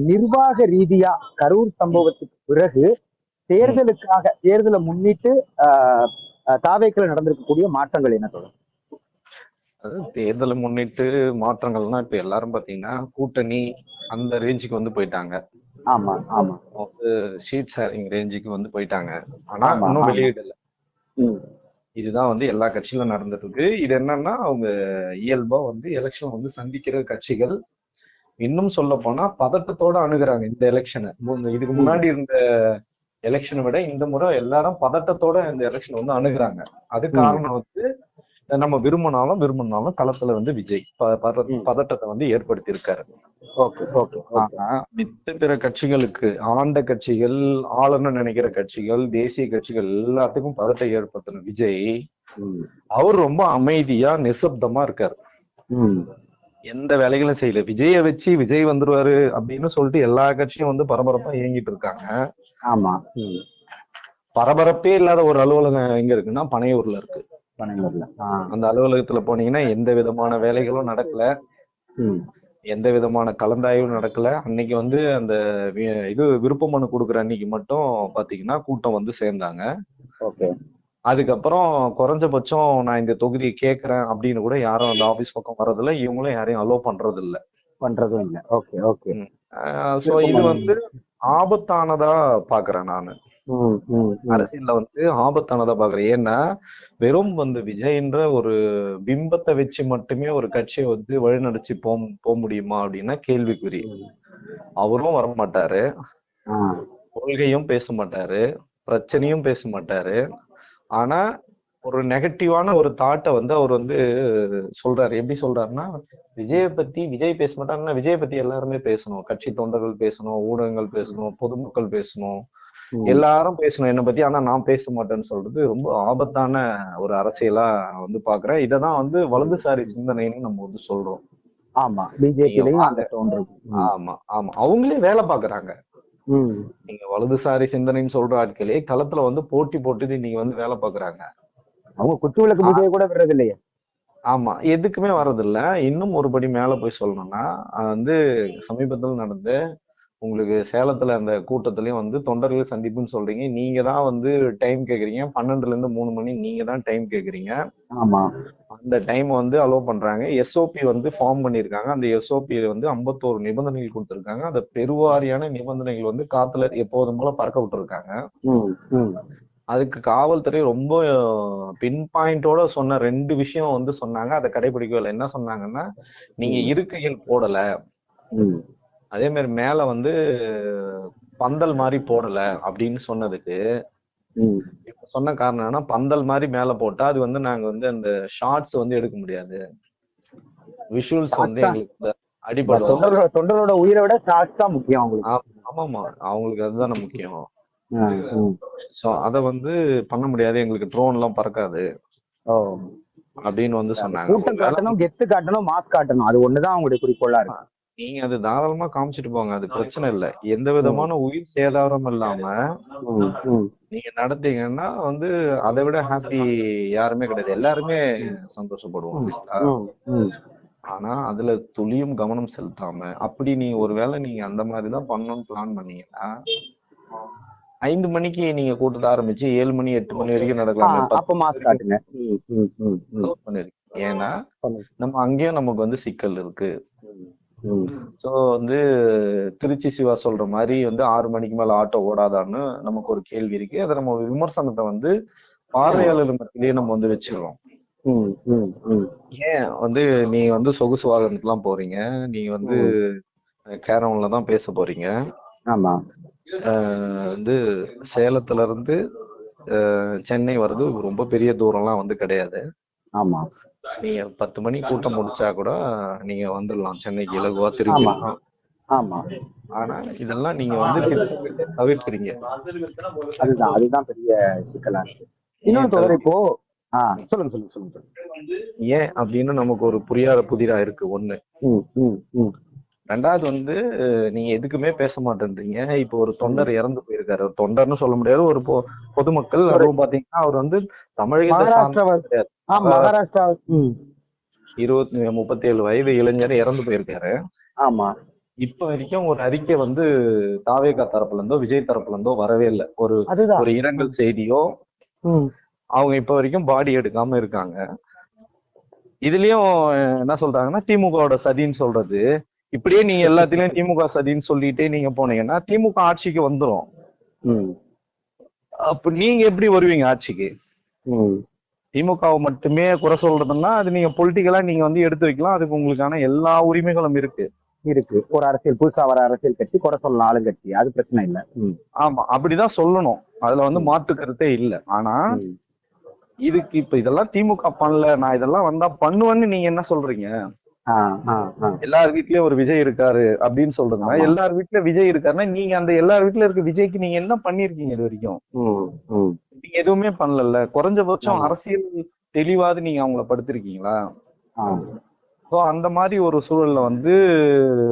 நிர்வாக ரீதியா கரூர் சம்பவத்துக்கு பிறகு தேர்தலை முன்னிட்டு தாவேக்கள் நடந்திருக்கக்கூடிய மாற்றங்கள் என்ன சொல்லுங்க? தேர்தலை முன்னிட்டு மாற்றங்கள்னா இப்ப எல்லாரும் பாத்தீங்கன்னா கூட்டணி அந்த ரேஞ்சுக்கு வந்து போயிட்டாங்க. ஆமா ஆமா, ஷீட் ஷேரிங் ரேஞ்சுக்கு வந்து போயிட்டாங்க. ஆனா இன்னும் வெளியிடல. இதுதான் வந்து எல்லா கட்சியிலும் நடந்துட்டு இருக்கு. இது என்னன்னா அவங்க இயல்பா வந்து எலெக்ஷன் வந்து சந்திக்கிற கட்சிகள் இன்னும் சொல்ல போனா பதட்டத்தோட அணுகுறாங்க இந்த எலெக்ஷனை. இதுக்கு முன்னாடி இருந்த எலெக்ஷனை விட இந்த முறை எல்லாரும் பதட்டத்தோட இந்த எலெக்ஷன் வந்து அணுகுறாங்க. அது காரணம் வந்து நம்ம விரும்பினாலும் களத்துல வந்து விஜய் பதட்டத்தை வந்து ஏற்படுத்தி இருக்காரு. ஆனா மித்த பிற கட்சிகளுக்கு, ஆண்ட கட்சிகள், ஆளுநர் நினைக்கிற கட்சிகள், தேசிய கட்சிகள் எல்லாத்துக்கும் பதட்டம் ஏற்படுத்தின விஜய் அவர் ரொம்ப அமைதியா நிசப்தமா இருக்காரு. எந்த வேலைகளும் செய்யல. விஜய வச்சு விஜய் வந்துருவாரு அப்படின்னு சொல்லிட்டு எல்லா கட்சியும் வந்து பரபரப்பா இயங்கிட்டு இருக்காங்க. ஆமா, பரபரப்பே இல்லாத ஒரு அலுவலகம் எங்க இருக்குன்னா பனையூர்ல இருக்கு. அந்த அலுவலகத்துல போனீங்கன்னா எந்த விதமான வேலைகளும் நடக்கல, எந்த விதமான கலந்தாய்வும் நடக்கல. அன்னைக்கு வந்து அந்த இது விருப்ப மனு கொடுக்குற அன்னைக்கு மட்டும் பாத்தீங்கன்னா கூட்டம் வந்து சேர்ந்தாங்க. அதுக்கப்புறம் குறைஞ்சபட்சம் நான் இந்த தொகுதியை கேட்கறேன் அப்படின்னு கூட யாரும் அந்த ஆபீஸ் பக்கம் வர்றதில்ல. இவங்களும் யாரையும் அலோவ் பண்றதும் இல்ல. சோ இது வந்து ஆபத்தானதா பாக்குறேன் நானு. அரசியல்ல வந்து ஆபத்தானதா பாக்குறேன். ஏன்னா வெறும் வந்து விஜய்ன்ற ஒரு பிம்பத்தை வச்சு மட்டுமே ஒரு கட்சியை வந்து வழிநடத்தி போக முடியுமா அப்படின்னா கேள்விக்குறி. அவரும் வரமாட்டாரு, கொள்கையும் பேச மாட்டாரு, பிரச்சனையும் பேச மாட்டாரு. ஆனா ஒரு நெகட்டிவான ஒரு தாட்டை வந்து அவர் வந்து சொல்றாரு. எப்படி சொல்றாருன்னா, விஜய் பேச மாட்டாருன்னா விஜய் பத்தி எல்லாருமே பேசணும், கட்சி தொண்டர்கள் பேசணும், ஊடகங்கள் பேசணும், பொதுமக்கள் பேசணும், எல்லாரும் பேசணும் என்ன பத்தி. ஆனா நான் பேச மாட்டேன்னு சொல்றது ரொம்ப ஆபத்தான ஒரு அரசியலா வந்து பாக்குறேன். இததான் வந்து வலதுசாரி சிந்தனைன்னு நம்ம வந்து சொல்றோம். ஆமா, பிஜேபியிலையும் ஆமா ஆமா, அவங்களே வேலை பாக்குறாங்க. நீங்க வலதுசாரி சிந்தனைன்னு சொல்ற ஆட்களே களத்துல வந்து போட்டி போட்டு நீங்க வந்து வேலை பாக்குறாங்க. அவங்க குத்து விளக்கு பூஜையை கூட விடுறது இல்லையே. ஆமா, எதுக்குமே வர்றதில்ல. இன்னும் ஒருபடி மேல போய் சொல்லணும்னா வந்து சமீபத்தில் நடந்த உங்களுக்கு சேலத்துல அந்த கூட்டத்திலயும் வந்து தொண்டர்கள் சந்திப்புன்னு சொல்றீங்க. நீங்க தான் வந்து டைம் கேக்குறீங்க. 12ல இருந்து 3 மணி நீங்க தான் டைம் கேக்குறீங்க. ஆமா, அந்த டைம் வந்து அலோவ் பண்றாங்க. எஸ்ஓபி வந்து ஃபார்ம் பண்ணிருக்காங்க. அந்த எஸ்ஓபி வந்து 51 நிபந்தனைகள் கொடுத்திருக்காங்க. அந்த பெருவாரியான நிபந்தனைகள் வந்து காத்துல எப்போதும் போல பறக்க விட்டுருக்காங்க. அதுக்கு காவல்துறை ரொம்ப பின் பாயிண்டோட சொன்ன 2 விஷயம் வந்து சொன்னாங்க. அதை கடைபிடிக்கவில்லை. என்ன சொன்னாங்கன்னா, நீங்க இருக்கைகள் போடல, அதே மாதிரி மேல வந்து பந்தல் மாதிரி போடல அப்படின்னு சொன்னதுக்கு சொன்ன காரணம் என்னன்னா, பந்தல் மாதிரி மேல போட்டா அது வந்து நாங்க வந்து அந்த ஷார்ட்ஸ் வந்து எடுக்க முடியாது, விஷுவல்ஸ் வந்து எங்களுக்கு அடிபடும். தொண்டரோட உயிரை விட ஷார்ட்ஸ் தான் முக்கியம் அவங்களுக்கு. ஆமாமா, அவங்களுக்கு அதுதானே முக்கியம். சோ அத வந்து பண்ண முடியாது, எங்களுக்கு ட்ரோன் எல்லாம் பறக்காது அப்படின்னு வந்து சொன்னாங்க. கூட்டம் காட்டணும், கெத்து காட்டணும், மாஸ்க் காட்டணும், அது ஒண்ணுதான் அவங்களுடைய குறிக்கோளா இருக்கு. நீங்க அது தாராளமா காமிச்சிட்டு போங்க, அது பிரச்சனை இல்லை. எந்த விதமான உயிர் சேதாரம் இல்லாம நீங்க நடத்தீங்கன்னா வந்து அதை விட ஹாப்பி யாருமே கிடையாது. எல்லாருமே சந்தோஷப்படுவாங்க. ஆனா அதுல துளியும் கவனம் செலுத்தாம அப்படி நீங்க ஒருவேளை நீங்க அந்த மாதிரிதான் பண்ணணும்னு பிளான் பண்ணீங்கன்னா 5 மணிக்கு நீங்க கூட்டத்தை ஆரம்பிச்சு 7 மணி 8 மணி வரைக்கும் நடக்கலாம். ஏன்னா நம்ம அங்கேயும் நமக்கு வந்து சிக்கல் இருக்கு. சோ வந்து திருச்சி சிவா சொல்ற மாதிரி வந்து 6 மணிக்கு மேல ஆட்டோ ஓடாதான்னு நமக்கு ஒரு கேள்வி இருக்கு. அதை நம்ம விமர்சனத்தை வந்து பார்வையாளர் மத்தியிலேயே நம்ம வந்து வச்சிடறோம். ஏன் வந்து நீங்க வந்து சொகுசு வாகனத்துக்கு எல்லாம் போறீங்க, நீங்க வந்து கேரவன்ல தான் பேச போறீங்க. வந்து சேலத்துல இருந்து சென்னை வர்றது ரொம்ப பெரிய தூரம்லாம் வந்து கிடையாது. நீங்க 10 மணி கூட்டம் முடிச்சா கூட நீங்க வந்துடலாம் சென்னைக்கு இலகுவா திரும்பிடலாம். ஆனா இதெல்லாம் நீங்க வந்து தவிர்க்கிறீங்க. அதுதான் பெரிய சிக்கலா இருக்கு. இன்னொரு தொடர் இப்போ சொல்லுங்க. ஏன் அப்படின்னு நமக்கு ஒரு புரியாத புதிரா இருக்கு ஒண்ணு. ரெண்டாவது வந்து நீங்க எதுக்குமே பேச மாட்டேன்றீங்க. இப்போ ஒரு தொண்டர் இறந்து போயிருக்காரு, தொண்டர்னு சொல்ல முடியாது, ஒரு பொதுமக்கள். அதுவும் பாத்தீங்கன்னா அவர் வந்து தமிழகத்தை சார்ந்த கிடையாது, 37 வயது இளைஞர் இறந்து போயிருக்காரு. இப்ப வரைக்கும் ஒரு அறிக்கை வந்து தாவேகா தரப்புல இருந்தோ விஜய் தரப்புல இருந்தோ வரவே இல்லை. ஒரு அதுதான். ஒரு இரங்கல் செய்தியோ ம். அவங்க இப்ப வரைக்கும் பாடி எடுக்காம இருக்காங்க. இதுலயும் என்ன சொல்றாங்கன்னா திமுகவோட சதின்னு சொல்றது. இப்படியே நீங்க எல்லாத்திலயும் திமுக சதின்னு சொல்லிட்டே நீங்க போனீங்கன்னா திமுக ஆட்சிக்கு வந்துரும். ம். அப்ப நீங்க எப்படி வருவீங்க ஆட்சிக்கு? ம். திமுகவை மட்டுமே குறை சொல்றதுன்னா அது நீங்க பொலிட்டிக்கலா நீங்க வந்து எடுத்து வைக்கலாம். அதுக்கு உங்களுக்கான எல்லா உரிமைகளும் இருக்கு. இருக்கு. ஒரு அரசியல் புதுசா வர அரசியல் கட்சி குறை சொல்லலாம் ஆளுங்கட்சி, அது பிரச்சனை இல்ல. ஆமா, அப்படிதான் சொல்லணும். அதுல வந்து மாற்று கருத்தே இல்ல. ஆனா இதுக்கு இப்ப இதெல்லாம் திமுக பண்ணல, நான் இதெல்லாம் வந்தா பண்ணுவேன்னு நீங்க என்ன சொல்றீங்க? எல்லார் வீட்லயும் ஒரு விஜய் இருக்காரு அப்படின்னு சொல்றதுன்னா, எல்லார் வீட்ல விஜய் இருக்காருன்னா நீங்க அந்த எல்லார் வீட்ல இருக்க விஜய்க்கு நீங்க என்ன பண்ணிருக்கீங்க இது வரைக்கும்? நீங்க எதுவுமே பண்ணல. குறைஞ்சபட்சம் அரசியல் தெளிவாது நீங்க அவங்கள படுத்திருக்கீங்களா? ஸோ அந்த மாதிரி ஒரு சூழல்ல வந்து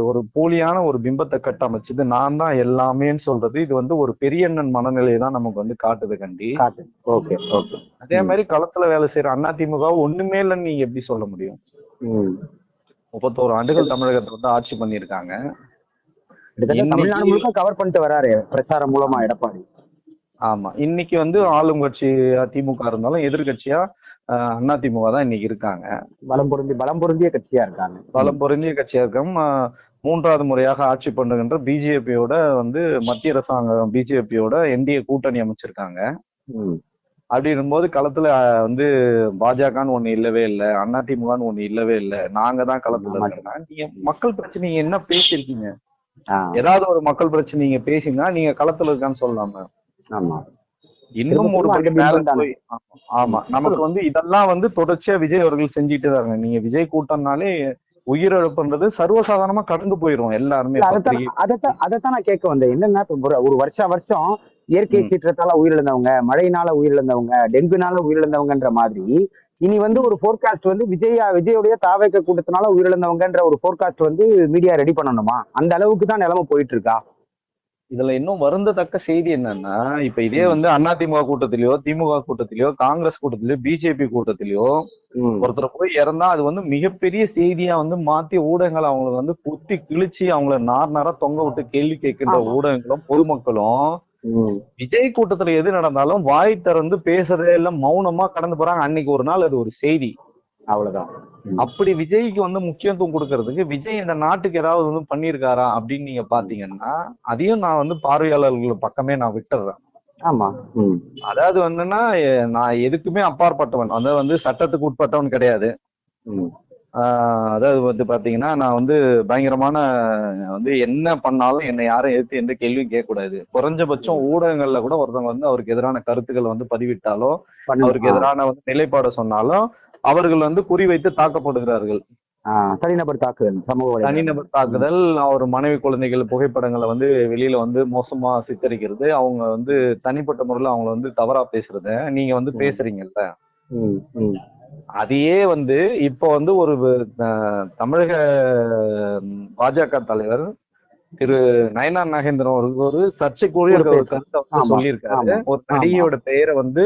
ஒரு போலியான ஒரு பிம்பத்தை கட்டமைச்சது நான் தான் எல்லாமேன்னு சொல்றது, இது வந்து ஒரு பெரியண்ணன் மனநிலையை தான் நமக்கு வந்து காட்டுது கண்டி. அதே மாதிரி களத்துல வேலை செய்யற அதிமுக ஒண்ணுமே இல்லைன்னு நீங்க எப்படி சொல்ல முடியும்? 31 ஆண்டுகள் தமிழகத்துல வந்து ஆட்சி பண்ணிருக்காங்க. தமிழ்நாடு முழுக்க கவர் பண்ணிட்டு வராரு பிரச்சாரம் மூலமா எடப்பாடி. ஆமா, இன்னைக்கு வந்து ஆளும் கட்சி திமுக இருந்தாலும் எதிர்கட்சியா அதிமுக தான் இன்னைக்கு இருக்காங்க. பலம் பொருந்திய கட்சியா இருக்காங்க. பலம் பொருந்திய கட்சியா இருக்காங்க. 3வது முறையாக ஆட்சி பண்ணுகின்ற பிஜேபியோட வந்து மத்திய அரசாங்கம் பிஜேபியோட என்டிஏ கூட்டணி அமைச்சிருக்காங்க. அப்படி இருக்கும்போது களத்துல வந்து பாஜகன்னு ஒண்ணு இல்லவே இல்லை, அதிமுகன்னு ஒண்ணு இல்லவே இல்லை, நாங்க தான் களத்துல இருக்கோம்னா நீங்க மக்கள் பிரச்சனை என்ன பேசிருக்கீங்க? ஏதாவது ஒரு மக்கள் பிரச்சனை நீங்க பேசினா நீங்க களத்துல இருக்கான்னு சொல்லலாமா? இன்னும் ஒரு படி மேல போய் ஆமா, நமக்கு வந்து இதெல்லாம் வந்து தொடர்ச்சியா விஜய் அவர்கள் செஞ்சுட்டு இருக்காங்க. நீங்க விஜய் கூட்டம்னாலே உயிரிழப்புன்றது சர்வசாதாரணமா கடந்து போயிரும் எல்லாருமே. அதைத்தான் நான் கேட்க வந்தேன். என்னன்னா ஒரு வருஷம் இயற்கை சீற்றத்தால உயிரிழந்தவங்க, மழையினால உயிரிழந்தவங்க, டெங்குனால உயிரிழந்தவங்கன்ற மாதிரி இனி வந்து ஒரு போர்காஸ்ட் வந்து விஜயோடைய தாவேக கூட்டத்தினால உயிரிழந்தவங்கன்ற ஒரு போர்காஸ்ட் வந்து மீடியா ரெடி பண்ணணுமா? அந்த அளவுக்கு தான் நிலைமை போயிட்டு இருக்கா? இதுல இன்னும் வருந்தத்தக்க செய்தி என்னன்னா, இப்ப இதே வந்து அதிமுக கூட்டத்திலயோ திமுக கூட்டத்திலயோ காங்கிரஸ் கூட்டத்திலயோ பிஜேபி கூட்டத்திலயோ ஒருத்தர் போய் இறந்தா அது வந்து மிகப்பெரிய செய்தியா வந்து மாத்தி ஊடகங்கள் அவங்களுக்கு வந்து குத்தி கிழிச்சு அவங்கள நார தொங்க விட்டு கேள்வி கேட்கின்ற ஊடகங்களும் பொதுமக்களும் விஜய் கூட்டத்துல எது நடந்தாலும் வாய் திறந்து பேசுறதே எல்லாம் மௌனமா கடந்து போறாங்க. அன்னைக்கு ஒரு நாள் அது ஒரு செய்தி, அவ்வளவுதான். அப்படி விஜய்க்கு வந்து முக்கியத்துவம் கொடுக்கறதுக்கு விஜய் இந்த நாட்டுக்கு ஏதாவது வந்து பண்ணிருக்காரா அப்படின்னு நீங்க பாத்தீங்கன்னா அதையும் நான் வந்து பார்வையாளர்கள் பக்கமே நான் விட்டுறேன். ஆமா, அதாவது வந்துன்னா நான் எதுக்குமே அப்பாற்பட்டவன், அதாவது வந்து சட்டத்துக்கு உட்பட்டவன் கிடையாது. அதாவது வந்து பாத்தீங்கன்னா நான் வந்து பயங்கரமான வந்து என்ன பண்ணாலும் என்னை யாரும் எதிர்த்து எந்த கேள்வியும் கேட்கக்கூடாது. குறைஞ்சபட்சம் ஊடகங்கள்ல கூட ஒருத்தவங்க வந்து அவருக்கு எதிரான கருத்துக்களை வந்து பதிவிட்டாலோ அவருக்கு எதிரான வந்து நிலைப்பாடு சொன்னாலும் அவர்கள் வந்து குறிவைத்து தாக்கப்படுகிறார்கள். தனிநபர் தாக்குதல், அவர் மனைவி குழந்தைகள் புகைப்படங்களை வந்து வெளியில வந்து மோசமா சித்தரிக்கிறது, அவங்க வந்து தனிப்பட்ட முறையில அவங்கள வந்து தவறா பேசுறத நீங்க வந்து பேசுறீங்கல்ல. அதையே வந்து இப்ப வந்து ஒரு தமிழக பாஜக தலைவர் திரு நயனார் நாகேந்திரன் அவருக்கு ஒரு சர்ச்சைக்குரிய ஒரு கருத்தை சொல்லியிருக்காரு. ஒரு நடிகையோட பெயரை வந்து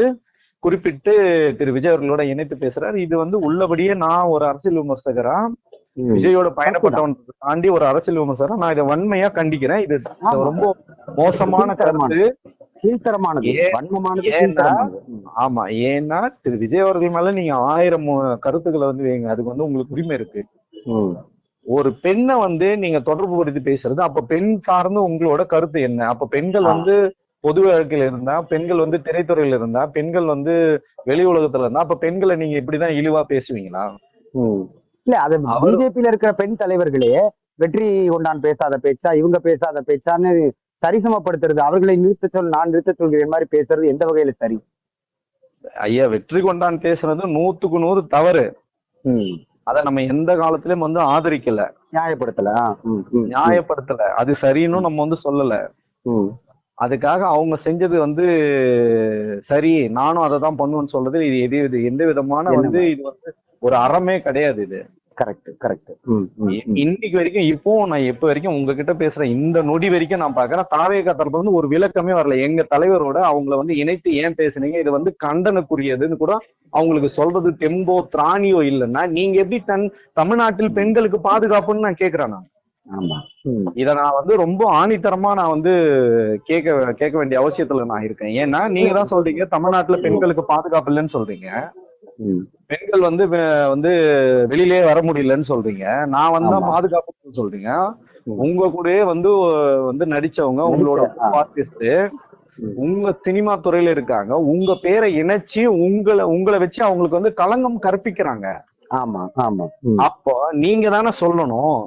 குறிப்பிட்டு திரு விஜய் அவர்களோட இணைத்து பேசுறாரு. இது வந்து உள்ளபடியே நான் ஒரு அரசியல் விமர்சகரா, விஜயோட பயணப்பட்டவன் தாண்டி ஒரு அரசியல் விமர்சகரா நான் இதை வன்மையா கண்டிக்கிறேன். இது ரொம்ப மோசமான கருத்து, ஆமா. ஏன்னா திரு விஜய் அவர்கள் மேல நீங்க 1000 கருத்துக்களை வந்து வைங்க, அதுக்கு வந்து உங்களுக்கு உரிமை இருக்கு. ஒரு பெண்ணை வந்து நீங்க தொடர்பு படுத்தி பேசுறது, அப்ப பெண் சார்ந்து உங்களோட கருத்து என்ன? அப்ப பெண்கள் வந்து பொது வாழ்க்கையில இருந்தா, பெண்கள் வந்து திரைத்துறையில இருந்தா, பெண்கள் வந்து வெளி உலகத்துல இருந்தா, அப்ப பெண்களை நீங்க இப்படிதான் இழிவா பேசுவீங்களா? இல்ல, அது பிஜேபியில இருக்கிற பெண் தலைவர்களே வெற்றி கொண்டான் பேசாத பேச்சா, இவங்க பேசாத பேச்சான்னு சரிசமப்படுத்துறது, அவர்களை நான் நிறுத்த சொல்கிறேன் மாதிரி பேசுறது எந்த வகையில சரி? ஐயா, வெற்றி கொண்டான் பேசுறது 100க்கு 100 தவறு. அத நம்ம எந்த காலத்திலயும் வந்து ஆதரிக்கல, நியாயப்படுத்தல, அது சரின்னு நம்ம வந்து சொல்லல. அதுக்காக அவங்க செஞ்சது வந்து சரி, நானும் அதை தான் பண்ணுவேன்னு சொல்றது இது எந்த விதமான வந்து இது வந்து ஒரு அறமே கிடையாது. இது கரெக்ட். இன்னைக்கு வரைக்கும் இப்போ நான் எப்ப வரைக்கும் உங்ககிட்ட பேசுறேன் இந்த நொடி வரைக்கும் நான் பாக்குறேன், தாவேகா தரப்புல வந்து ஒரு விளக்கமே வரல. எங்க தலைவரோட அவங்கள வந்து இணைத்து ஏன் பேசுனீங்க, இது வந்து கண்டனக்குரியதுன்னு கூட அவங்களுக்கு சொல்றது தெம்போ திராணியோ இல்லைன்னா நீங்க எப்படி தமிழ்நாட்டில் பெண்களுக்கு பாதுகாப்புன்னு நான் கேக்குறேன். ஆமா. இத நான் வந்து ரொம்ப ஆணித்தரமா நான் வந்து கேட்க வேண்டிய அவசியத்துல நான் இருக்கேன். ஏன்னா நீங்க தான் சொல்றீங்க தமிழ்நாட்டுல பெண்களுக்கு பாதுகாப்பு இல்லைன்னு சொல்றீங்க. பெண்கள் வந்து வந்து வெளியிலேயே வர முடியலன்னு சொல்றீங்க. நான் வந்தா பாதுகாப்புன்னு சொல்றீங்க. உங்க கூடயே வந்து வந்து நடிச்சவங்க, உங்களோட ஆர்டிஸ்ட், உங்க சினிமா துறையில இருக்காங்க. உங்க பேரை இணைச்சு உங்களை வச்சு அவங்களுக்கு வந்து களங்கம் கற்பிக்கிறாங்க. ஆமா ஆமா. அப்போ நீங்க தானே சொல்லணும்,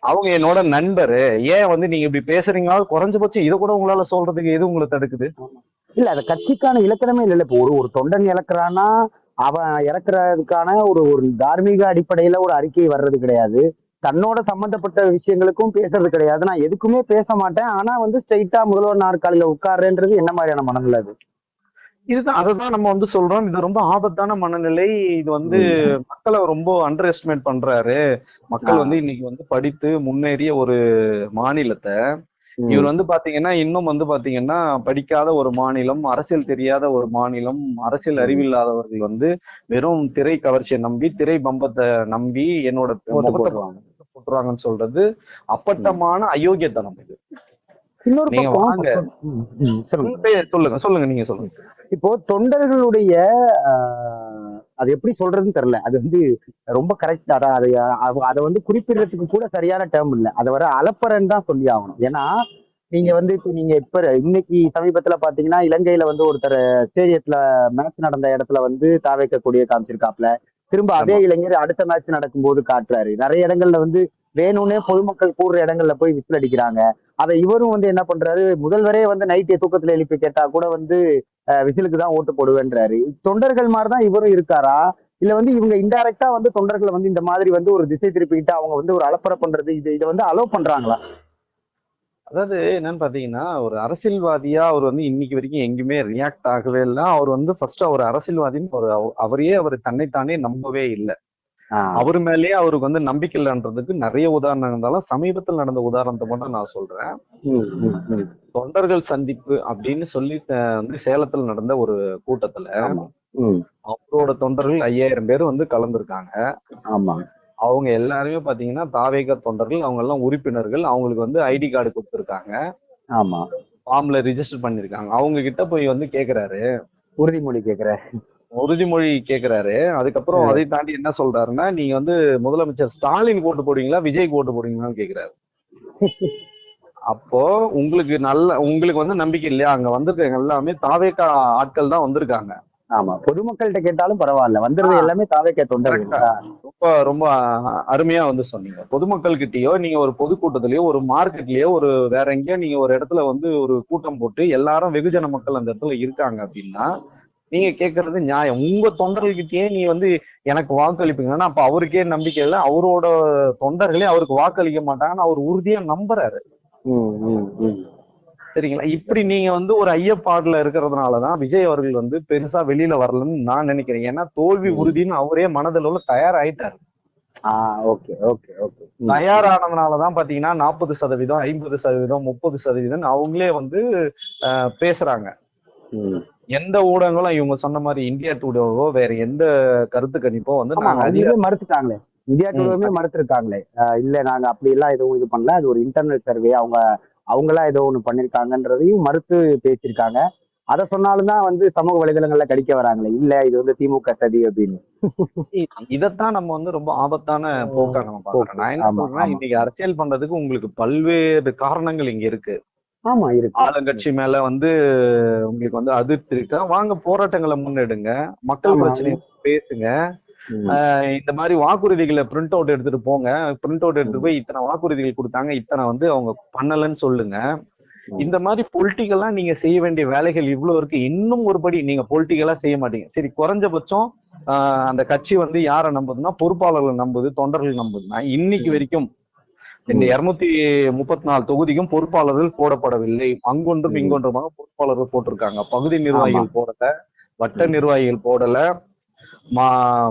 அவங்க என்னோட நண்பரு, ஏன் வந்து நீங்க இப்படி பேசுறீங்க, குறைஞ்சபட்சம் இதை கூட உங்களால சொல்றதுக்கு எது உங்களை தடுக்குது? இல்ல, அது கட்சிக்கான இலக்கணமே இல்ல. இப்போ ஒரு தொண்டன் இறக்குறான்னா அவன் இறக்குறதுக்கான ஒரு ஒரு தார்மீக அடிப்படையில ஒரு அறிக்கை வர்றது கிடையாது. தன்னோட சம்பந்தப்பட்ட விஷயங்களுக்கும் பேசுறது கிடையாது. நான் எதுக்குமே பேச மாட்டேன், ஆனா வந்து ஸ்ட்ரைட்டா முதல்வர் நாற்காலியில உட்காருன்றது என்ன மாதிரியான மனநிலை அது? இதுதான், அதுதான் நம்ம வந்து சொல்றோம். இது ரொம்ப ஆபத்தான மனநிலை. இது வந்து மக்களை ரொம்ப அண்டர் எஸ்டிமேட் பண்றாரு. மக்கள் வந்து இன்னைக்கு வந்து படித்து முன்னேறிய ஒரு மாநிலத்தை இவர் வந்து பாத்தீங்கன்னா இன்னும் வந்து பாத்தீங்கன்னா படிக்காத ஒரு மாநிலம், அரசியல் தெரியாத ஒரு மாநிலம், அரசியல் அறிவில்லாதவர்கள் வந்து வெறும் திரை கவர்ச்சியை நம்பி, திரை பம்பத்தை நம்பி என்னோட முகத்தை போட்டுருவாங்கன்னு சொல்றது அப்பட்டமான அயோக்கியத்தனம். இது நீங்க வாங்க, சொல்லுங்க நீங்க சொல்லுங்க. இப்போ தொண்டர்களுடைய அது எப்படி சொல்றதுன்னு தெரியல. அது வந்து ரொம்ப கரெக்ட். அதை வந்து குறிப்பிடுறதுக்கு கூட சரியான டேர்ம் இல்லை. அதை வர அலப்பறன்னு தான் சொல்லி ஆகணும். ஏன்னா நீங்க வந்து இப்ப இன்னைக்கு சமீபத்துல பாத்தீங்கன்னா இலங்கையில வந்து ஒருத்தர் ஸ்டேடியத்துல மேட்ச் நடந்த இடத்துல வந்து தாவைக்கக்கூடிய காமிச்சிருக்காப்ல. திரும்ப அதே இளைஞர் அடுத்த மேட்ச் நடக்கும்போது காட்டுறாரு. நிறைய இடங்கள்ல வந்து வேணும்னே பொதுமக்கள் கூடுற இடங்கள்ல போய் விசில் அடிக்கிறாங்க. அதை இவரும் வந்து என்ன பண்றாரு, முதல்வரே வந்து நைட்டு தூக்கத்துல எழுப்பி கேட்டா கூட வந்து விசிலுக்கு தான் ஓட்டு போடுவேன்றாரு. தொண்டர்கள் மாதிரிதான் இவரும் இருக்காரா, இல்ல வந்து இவங்க இன்டைரக்டா வந்து தொண்டர்களை வந்து இந்த மாதிரி வந்து ஒரு திசை திருப்பிக்கிட்டு அவங்க வந்து ஒரு அலப்பறை பண்றது இதை வந்து அலோவ் பண்றாங்களா? அதாவது என்னன்னு பாத்தீங்கன்னா, ஒரு அரசியல்வாதியா அவர் வந்து இன்னைக்கு வரைக்கும் எங்குமே ரியாக்ட் ஆகவே இல்லை. அவர் வந்து ஃபர்ஸ்ட் அவர் அரசியல்வாதின்னு அவரையே அவர் தன்னைத்தானே நம்பவே இல்லை. அவர் மேலேயே அவருக்கு வந்து நம்பிக்கை இல்லைன்றதுக்கு நிறைய உதாரணம் இருந்தாலும் சமீபத்தில் நடந்த உதாரணத்தை மட்டும் நான் சொல்றேன். தொண்டர்கள் சந்திப்பு அப்படின்னு சொல்லி வந்து சேலத்தில் நடந்த ஒரு கூட்டத்துல அவரோட தொண்டர்கள் 5000 பேர் வந்து கலந்துருக்காங்க. அவங்க எல்லாருமே பாத்தீங்கன்னா தாவேக தொண்டர்கள், அவங்க எல்லாம் உறுப்பினர்கள். அவங்களுக்கு வந்து ஐடி கார்டு கொடுத்துருக்காங்க, ஃபார்ம்ல ரிஜிஸ்டர் பண்ணிருக்காங்க. அவங்க கிட்ட போய் வந்து கேக்குறாரு, உறுதிமொழி கேக்குறாரு. அதுக்கப்புறம் அதை தாண்டி என்ன சொல்றாருன்னா, நீங்க வந்து முதலமைச்சர் ஸ்டாலின் ஓட்டு போடுவீங்களா, விஜய் ஓட்டு போடுவீங்களான்னு கேக்குறாரு. அப்போ உங்களுக்கு வந்து நம்பிக்கை இல்லையா? அங்க வந்திருக்காங்க எல்லாமே தாவேக்கா ஆட்கள் தான் வந்திருக்காங்க. ஆமா, பொதுமக்கள்கிட்ட கேட்டாலும் பரவாயில்ல, வந்துருது எல்லாமே தாவேக்கா தொண்டர்கள். ரொம்ப ரொம்ப அருமையா வந்து சொன்னீங்க. பொதுமக்கள் கிட்டயோ நீங்க ஒரு பொதுக்கூட்டத்திலயோ ஒரு மார்க்கெட்லயோ ஒரு வேற எங்கேயோ நீங்க ஒரு இடத்துல வந்து ஒரு கூட்டம் போட்டு எல்லாரும் வெகுஜன மக்கள் அந்த இடத்துல இருக்காங்க அப்படின்னா நீங்க கேட்கறது நியாயம். உங்க தொண்டர்கள்கிட்டயே நீ வந்து எனக்கு வாக்களிப்பீங்கன்னா அப்ப அவருக்கே நம்பிக்கை இல்லை, அவரோட தொண்டர்களே அவருக்கு வாக்களிக்க மாட்டாங்கன்னு அவர் உறுதியா நம்புறாரு. சரிங்களா? இப்படி நீங்க வந்து ஒரு ஐயப்பாடுல இருக்கிறதுனாலதான் விஜய் அவர்கள் வந்து பெருசா வெளியில வரலன்னு நான் நினைக்கிறேன். ஏன்னா தோல்வி உறுதின்னு அவரே மனதில் தயாராயிட்டாரு. தயாரானதுனாலதான் பாத்தீங்கன்னா 40%, 50%, 30% அவங்களே வந்து பேசுறாங்க. எந்த ஊடகங்களும் இவங்க சொன்ன மாதிரி இந்தியா டுடேவோ வேற எந்த கருத்து கணிப்போ வந்து மறுத்துட்டாங்களே, இந்தியா டுடேவுமே மறுத்திருக்காங்களே. இல்ல நாங்க அப்படி எல்லாம் எதுவும் இது பண்ணல, அது ஒரு இன்டர்னல் சர்வே, அவங்களா ஏதோ ஒண்ணு பண்ணிருக்காங்கன்றதையும் மறுத்து பேசியிருக்காங்க. அதை சொன்னாலும் தான் வந்து சமூக வலைதளங்கள்ல கடிக்க வராங்களே, இல்ல இது வந்து திமுக சதி அப்படின்னு. இதைத்தான் நம்ம வந்து ரொம்ப ஆபத்தான போக்கா நம்ம பாக்குறோம். நான் என்ன சொல்றேன், இன்னைக்கு அரசியல் பண்றதுக்கு உங்களுக்கு பல்வேறு காரணங்கள் இங்க இருக்கு. ஆளுங்கட்சி மேல வந்து உங்களுக்கு வந்து அதிருப்தி இருக்கா, வாங்க போராட்டங்களை முன்னெடுங்க, மக்கள் பிரச்சனையை பேசுங்க. இந்த மாதிரி வாக்குறுதிகளை பிரிண்ட் அவுட் எடுத்துட்டு போங்க, பிரிண்ட் அவுட் எடுத்துட்டு போய் இத்தனை வாக்குறுதிகள் கொடுத்தாங்க, இத்தனை வந்து அவங்க பண்ணலன்னு சொல்லுங்க. இந்த மாதிரி பொலிட்டிக்கலா நீங்க செய்ய வேண்டிய வேலைகள் இவ்வளவு இருக்கு. இன்னும் ஒருபடி நீங்க பொலிட்டிக்கலா செய்ய மாட்டீங்க. சரி, குறைஞ்சபட்சம் அந்த கட்சி வந்து யாரை நம்புதுன்னா பொறுப்பாளர்கள் நம்புது, தொண்டர்கள் நம்புதுன்னா இன்னைக்கு வரைக்கும் இந்த 234 தொகுதிக்கும் பொறுப்பாளர்கள் போடப்படவில்லை. அங்கொன்றும் இங்கொன்றுமாக பொறுப்பாளர்கள் போட்டிருக்காங்க. பகுதி நிர்வாகிகள் போடல, வட்ட நிர்வாகிகள் போடல,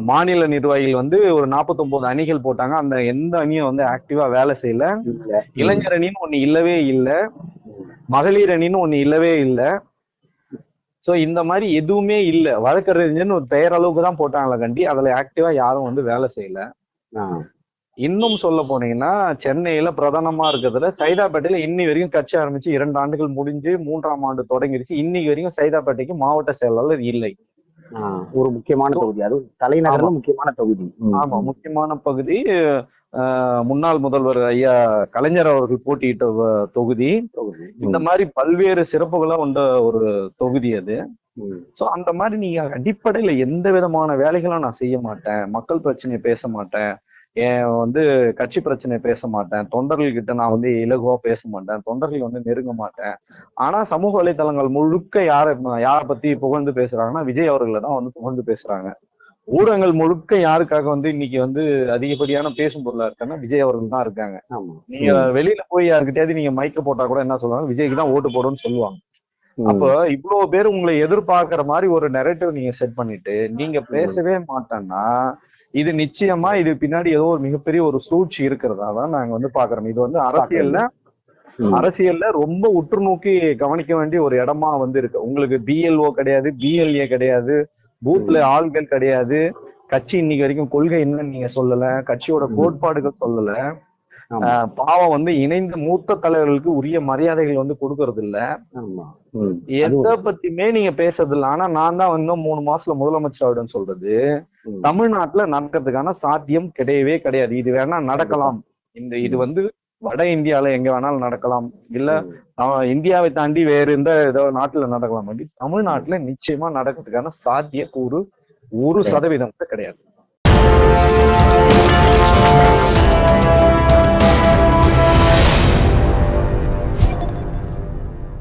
மாநில நிர்வாகிகள் வந்து ஒரு 49 அணிகள் போட்டாங்க. அந்த எந்த அணியும் வந்து ஆக்டிவா வேலை செய்யல. இளைஞர் அணின்னு ஒண்ணு இல்லவே இல்லை, மகளிர் அணின்னு ஒண்ணு இல்லவே இல்லை. சோ இந்த மாதிரி எதுவுமே இல்லை. வழக்கறிஞர்னு ஒரு பெயர் அளவுக்கு தான் போட்டாங்களே கண்டி அதுல ஆக்டிவா யாரும் வந்து வேலை செய்யல. இன்னும் சொல்ல போனீங்கன்னா சென்னையில பிரதானமா இருக்கிறதுல சைதாப்பேட்டையில இன்னி வரைக்கும் கட்சி ஆரம்பிச்சு 2 ஆண்டுகள் முடிஞ்சு 3ஆம் ஆண்டு தொடங்கிருச்சு. இன்னைக்கு வரைக்கும் சைதாப்பேட்டைக்கு மாவட்ட செயலாளர் இல்லை. ஒரு முக்கியமான தொகுதி, அது ஆமா தலைநகர்ல முக்கியமான தொகுதி. ஆமா முக்கியமான பகுதி. முன்னாள் முதல்வர் ஐயா கலைஞர் அவர்கள் போட்டியிட்ட தொகுதி. இந்த மாதிரி பல்வேறு சிறப்புகளை கொண்ட ஒரு தொகுதி அது. சோ அந்த மாதிரி நீங்க அடிப்படையில எந்த விதமான வேலைகளும் நான் செய்ய மாட்டேன், மக்கள் பிரச்சனையை பேச மாட்டேன், வந்து கட்சி பிரச்சனையை பேச மாட்டேன், தொண்டர்கள் கிட்ட நான் வந்து இலகுவா பேச மாட்டேன், தொண்டர்கள் வந்து நெருங்க மாட்டேன். ஆனா சமூக வலைதளங்கள் முழுக்க யாரை பத்தி புகழ்ந்து பேசுறாங்கன்னா விஜய் அவர்களை தான் வந்து புகழ்ந்து பேசுறாங்க. ஊடகங்கள் முழுக்க யாருக்காக வந்து இன்னைக்கு வந்து அதிகப்படியான பேசும் பொருளா இருக்காங்கன்னா விஜய் அவர்கள் தான் இருக்காங்க. நீங்க வெளியில போய் யாருக்கிட்டயாவது நீங்க மைக்க போட்டா கூட என்ன சொல்லுவாங்க, விஜய்க்கு தான் ஓட்டு போடுன்னு சொல்லுவாங்க. அப்ப இவ்வளவு பேர் உங்களை எதிர்பார்க்கிற மாதிரி ஒரு நெரேட்டிவ் நீங்க செட் பண்ணிட்டு நீங்க பேசவே மாட்டேன்னா இது நிச்சயமா இது பின்னாடி ஏதோ ஒரு மிகப்பெரிய ஒரு சூழ்ச்சி இருக்கிறதா தான் நாங்க வந்து பாக்குறோம். இது வந்து அரசியல்ல ரொம்ப உற்று நோக்கி கவனிக்க வேண்டிய ஒரு இடமா வந்து இருக்கு. உங்களுக்கு பிஎல்ஓ கிடையாது, பிஎல்ஏ கிடையாது, பூத்ல ஆள்கள் கிடையாது, கட்சி இன்னைக்கு வரைக்கும் கொள்கை என்னன்னு நீங்க சொல்லல, கட்சியோட கோட்பாடுகள் சொல்லல. பாவம் வந்து இணைந்த மூத்த தலைவர்களுக்கு உரிய மரியாதைகள் வந்து கொடுக்கறது இல்ல. எதை பத்தியுமே நீங்க பேசுறது இல்ல. ஆனா நான் தான் இன்னும் 3 மாசத்துல முதலமைச்சர் ஆயிடுன்னு சொல்றது தமிழ்நாட்டுல நடக்கிறதுக்கான சாத்தியம் கிடையவே கிடையாது. இது வேணா நடக்கலாம், இது வந்து வட இந்தியால எங்க வேணாலும் நடக்கலாம், இல்ல இந்தியாவை தாண்டி வேற எந்த ஏதோ நாட்டுல நடக்கலாம். தமிழ்நாட்டுல நிச்சயமா நடக்கிறதுக்கான சாத்திய கூறு 1% கிடையாது.